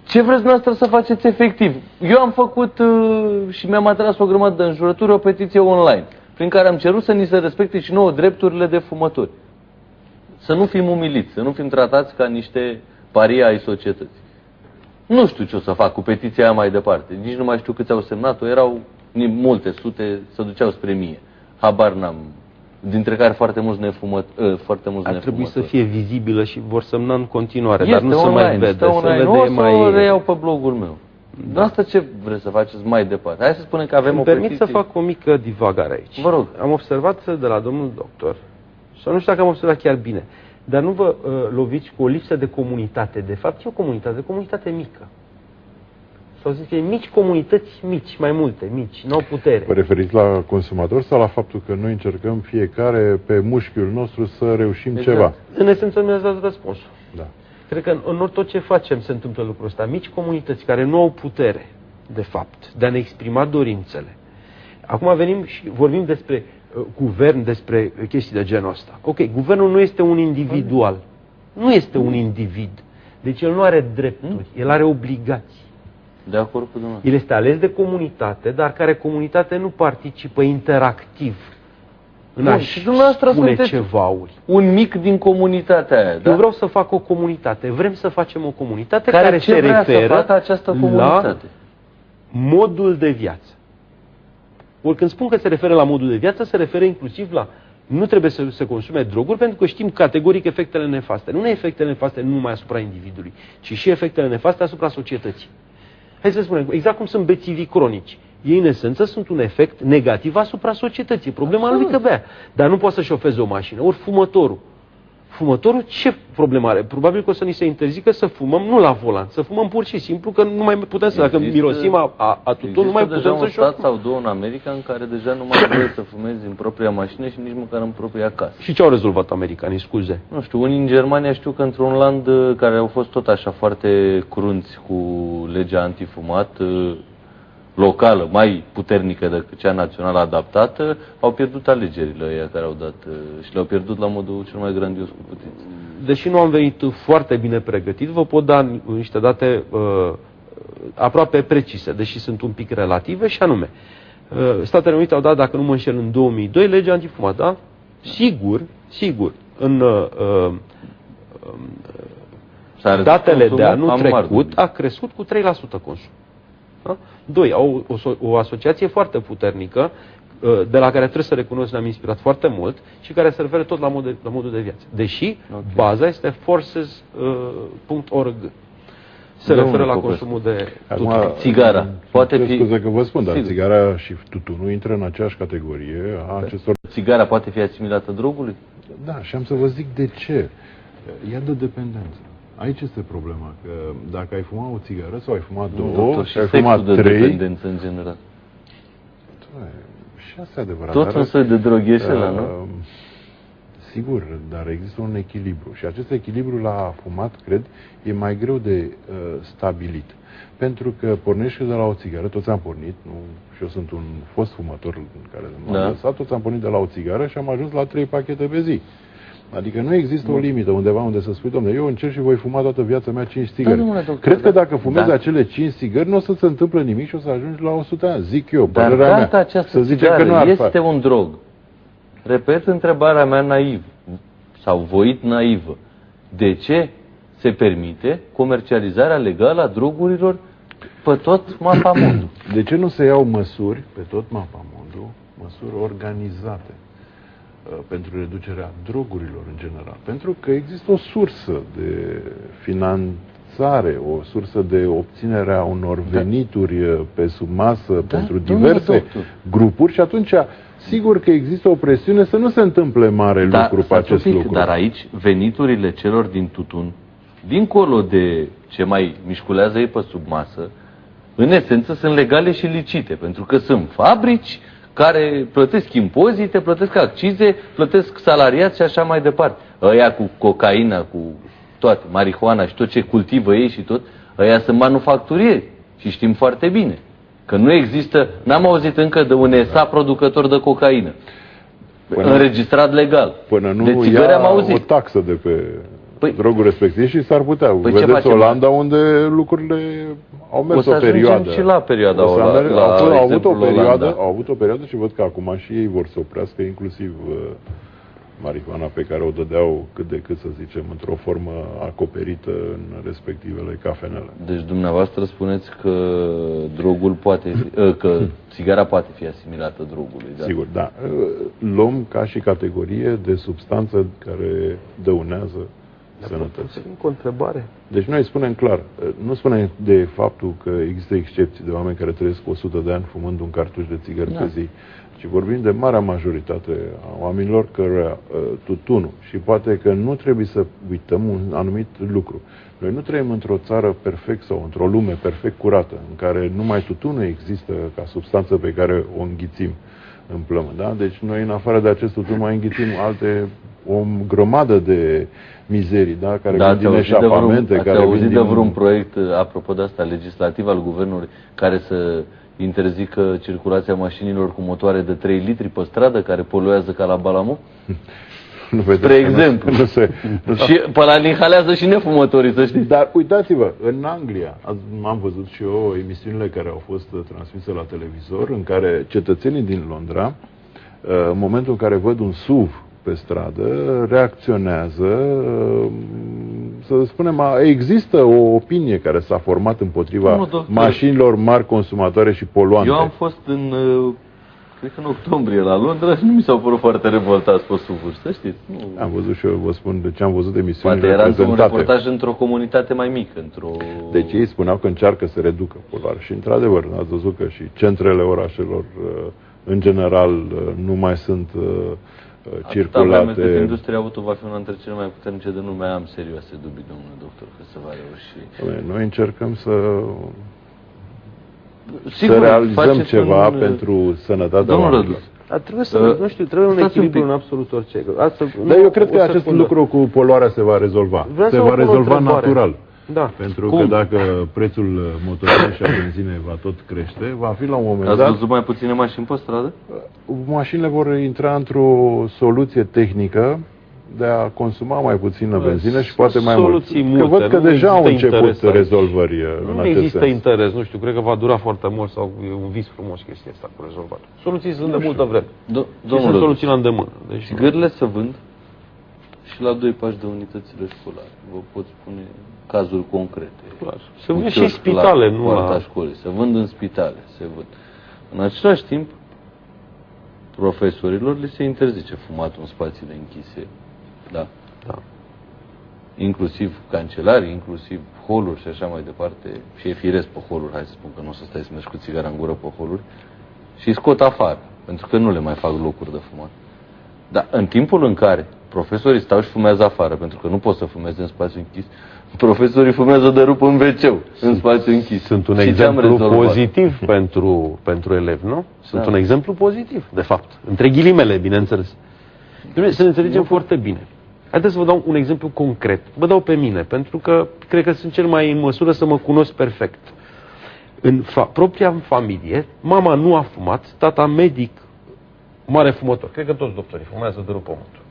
Ce vreți dumneavoastră să faceți efectiv? Eu am făcut și mi-am atras o grămadă de înjurături, o petiție online, prin care am cerut să ni se respecte și nouă drepturile de fumători. Să nu fim umiliți, să nu fim tratați ca niște paria ai societății. Nu știu ce o să fac cu petiția aia mai departe. Nici nu mai știu câți au semnat-o. Erau multe sute, se duceau spre 1000. Habar n-am. Dintre care foarte mulți nefumători. Ar trebui să fie vizibilă și vor semna în continuare, este dar nu se mai vede. O reiau pe blogul meu. Da. Asta ce vreți să faceți mai departe? Hai să spunem că avem o petiție. Îmi permit să fac o mică divagare aici. Vă rog. Am observat de la domnul doctor, sau nu știu dacă am observat chiar bine, dar nu vă loviți cu o lipsă de comunitate. De fapt, e o comunitate mică. Sau să fie mici comunități mici, mai multe, mici, n-au putere. Vă referiți la consumator sau la faptul că noi încercăm fiecare pe mușchiul nostru să reușim ceva? În esență mi-ați dat răspunsul. Da. Cred că în tot ce facem se întâmplă lucrul ăsta. Mici comunități care nu au putere, de fapt, de a ne exprima dorințele. Acum venim și vorbim despre guvern, despre chestii de genul ăsta. Ok, guvernul nu este un individual. Nu este un individ. Deci el nu are drepturi, el are obligații. De acord cu dumneavoastră. El este ales de comunitate, dar care comunitate nu participă interactiv în a-și spune cevauri. Un mic din comunitatea aia, da? Eu vreau să fac o comunitate. Vrem să facem o comunitate care se referă la modul de viață. Ori când spun că se referă la modul de viață, se referă inclusiv la nu trebuie să se consume droguri, pentru că știm categoric efectele nefaste. Nu efectele nefaste numai asupra individului, ci și efectele nefaste asupra societății. Hai să spunem, exact cum sunt bețivii cronici. Ei, în esență, sunt un efect negativ asupra societății. Problema lui că bea, dar nu poate să șofeze o mașină. Ori fumătorul. Fumătorul ce problemă are? Probabil că o să ni se interzică să fumăm, nu la volan, să fumăm pur și simplu, că nu mai putem să, dacă mirosim a tutun, nu mai putem să șofăm. Stat sau două în America în care deja nu mai trebuie să fumezi în propria mașină și nici măcar în propria casă. Și ce au rezolvat americanii, scuze? Nu știu, unii în Germania știu că într-un land care au fost tot așa foarte crunți cu legea antifumat, locală, mai puternică decât cea națională adaptată, au pierdut alegerile ăia care au dat și le-au pierdut la modul cel mai grandios cu putință. Deși nu am venit foarte bine pregătit, vă pot da niște date aproape precise, deși sunt un pic relative, și anume, Statele Unite au dat, dacă nu mă înșel, în 2002 legea antifumat, da? Sigur, în datele de anul trecut a crescut cu 3% consum. Da? 2. Au o asociație foarte puternică, de la care trebuie să recunosc ne-am inspirat foarte mult și care se referă tot la modul de viață. Deși baza este forces.org. Se referă la consumul de tutun. Țigara. Poate fi... Scuze că vă spun, dar țigara și tutunul intră în aceeași categorie a acestor... Țigara poate fi asimilată drogului? Da, și am să vă zic de ce. Ea dă dependență. Aici este problema, că dacă ai fumat o țigară sau ai fumat două, și ai fumat trei... dependență în general. Și asta e adevărat. Tot un soi de drog e ăla, nu? Sigur, dar există un echilibru. Și acest echilibru la fumat, cred, e mai greu de stabilit. Pentru că pornești de la o țigară, toți am pornit, nu? Și eu sunt un fost fumător care m-am lăsat, toți am pornit de la o țigară și am ajuns la 3 pachete pe zi. Adică nu există o limită undeva unde să spui, dom'le, eu încerc și voi fuma toată viața mea 5 țigări. Cred că dacă fumezi acele 5 țigări, nu o să se întâmple nimic și o să ajungi la 100 ani, zic eu, părerea mea. Dar această țigară este un drog. Repet întrebarea mea naiv sau voit naivă. De ce se permite comercializarea legală a drogurilor pe tot mapamondul? De ce nu se iau măsuri pe tot mapamondul, măsuri organizate pentru reducerea drogurilor în general? Pentru că există o sursă de finanțare, o sursă de obținere a unor venituri pe sub masă pentru diverse grupuri și atunci sigur că există o presiune să nu se întâmple mare lucru pe acest lucru. Dar aici veniturile celor din tutun, dincolo de ce mai mișculează ei pe sub masă, în esență sunt legale și licite, pentru că sunt fabrici care plătesc impozite, plătesc accize, plătesc salariați și așa mai departe. Ăia cu cocaina, cu toate, marihuana și tot ce cultivă ei și tot, ăia sunt manufacturieri și știm foarte bine că nu există, n-am auzit încă de un ESA producător de cocaină înregistrat legal. Până nu ia o taxă de pe drogul respectiv și s-ar putea. Vedeți Olanda unde lucrurile au mers o perioadă. Și la perioada au avut o perioadă și văd că acum și ei vor să oprească inclusiv marihuana pe care o dădeau cât de cât, să zicem, într-o formă acoperită în respectivele cafenele. Deci dumneavoastră spuneți că drogul poate că țigara poate fi asimilată drogului, da? Sigur, da. Luăm ca și categorie de substanță care dăunează sănătății. O întrebare. Deci noi spunem clar, nu spunem de faptul că există excepții de oameni care trăiesc 100 de ani fumând un cartuș de țigări pe zi, ci vorbim de marea majoritate a oamenilor care tutunul, și poate că nu trebuie să uităm un anumit lucru. Noi nu trăim într-o țară perfect sau într-o lume perfect curată, în care numai tutunul există ca substanță pe care o înghițim în plămă. Da? Deci noi, în afară de acest tutun, mai înghițim o grămadă de mizerii, da? Care vin din eșapamente. Ați auzit de vreun proiect, apropo de asta, legislativ al guvernului, care să interzică circulația mașinilor cu motoare de 3 litri pe stradă, care poluează ca la Balamu? Spre exemplu. Și pe la inhalează și nefumătorii, să știți. Dar uitați-vă, în Anglia, am văzut și eu emisiunile care au fost transmise la televizor, în care cetățenii din Londra, în momentul în care văd un SUV pe stradă, reacționează, să spunem, există o opinie care s-a format împotriva mașinilor mari consumatoare și poluante. Eu am fost cred că în octombrie la Londra și nu mi s-au părut foarte revoltați pe SUV-uri, să știți. Nu. Am văzut și eu, vă spun, de ce am văzut emisiunile prezentate. Poate era într-un reportaj într-o comunitate mai mică, Deci ei spuneau că încearcă să reducă poluarea și, într-adevăr, ați văzut că și centrele orașelor, în general, nu mai sunt circulate. Atâta vreme industria auto va fi una dintre cele mai puternice de lume, am serioase dubii, domnule doctor, că se va reuși. Noi încercăm să realizăm ceva pentru sănătatea oamenilor. Dar trebuie să, nu știu, trebuie un echilibru în absolut orice. Dar eu cred că acest lucru cu poluarea se va rezolva. Se va rezolva natural. Da. Pentru că dacă prețul motorinei și a benzinei va tot crește, va fi la un moment dat... Ați văzut mai puține mașini pe stradă? Mașinile vor intra într-o soluție tehnică de a consuma mai puțină benzină și poate mai mult. Multe, că văd că deja au început rezolvări în acest există interes, nu știu, cred că va dura foarte mult sau e un vis frumos chestia asta cu rezolvat. Soluții sunt de multă vreme. Sunt soluții la îndemână. Deci țigările se vând și la 2 pași de unitățile școlare. Vă pot spune cazuri concrete. Clar. Se vând și în spitale, nu la școlii. Se vând în spitale, se vând. În același timp, profesorilor li se interzice fumatul în spațiile închise. Da. Inclusiv cancelarii, inclusiv holuri și așa mai departe. Și e firesc pe holuri, hai să spun că nu o să stai să mergi cu țigara în gură pe holuri. Și scot afară, pentru că nu le mai fac locuri de fumat. Dar în timpul în care profesorii stau și fumează afară, pentru că nu pot să fumeze în spațiu închis, profesorii fumează de rup în WC-ul, în spațiu închis. Sunt un exemplu pozitiv pentru elevi, nu? Sunt un exemplu pozitiv, de fapt. Între ghilimele, bineînțeles. Să ne înțelegem foarte bine. Haideți să vă dau un exemplu concret. Vă dau pe mine, pentru că cred că sunt cel mai în măsură să mă cunosc perfect. În propria familie, mama nu a fumat, tata medic, mare fumător. Cred că toți doctorii fumează de rup pământul.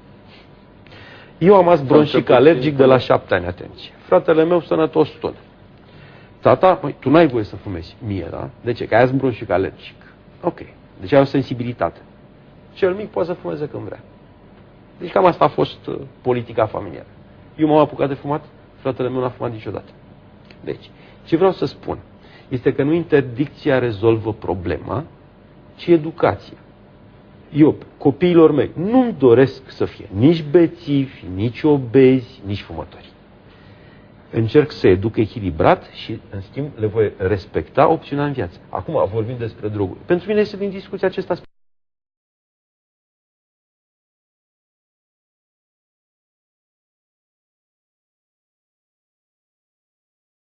Eu am ast bronșic alergic de la 7 ani, atenție. Fratele meu sănătos tot. Tata, măi, tu n-ai voie să fumezi. Mie, da? De ce? Că ai ast bronșic alergic. Ok. Deci ai o sensibilitate. Cel mic poate să fumeze când vrea. Deci cam asta a fost politica familială. Eu m-am apucat de fumat, fratele meu n-a fumat niciodată. Deci, ce vreau să spun este că nu interdicția rezolvă problema, ci educația. Eu, copiilor mei, nu-mi doresc să fie nici bețivi, nici obezi, nici fumători. Încerc să educ echilibrat și, în schimb, le voi respecta opțiunea în viață. Acum vorbim despre droguri. Pentru mine este din discuția acest aspect.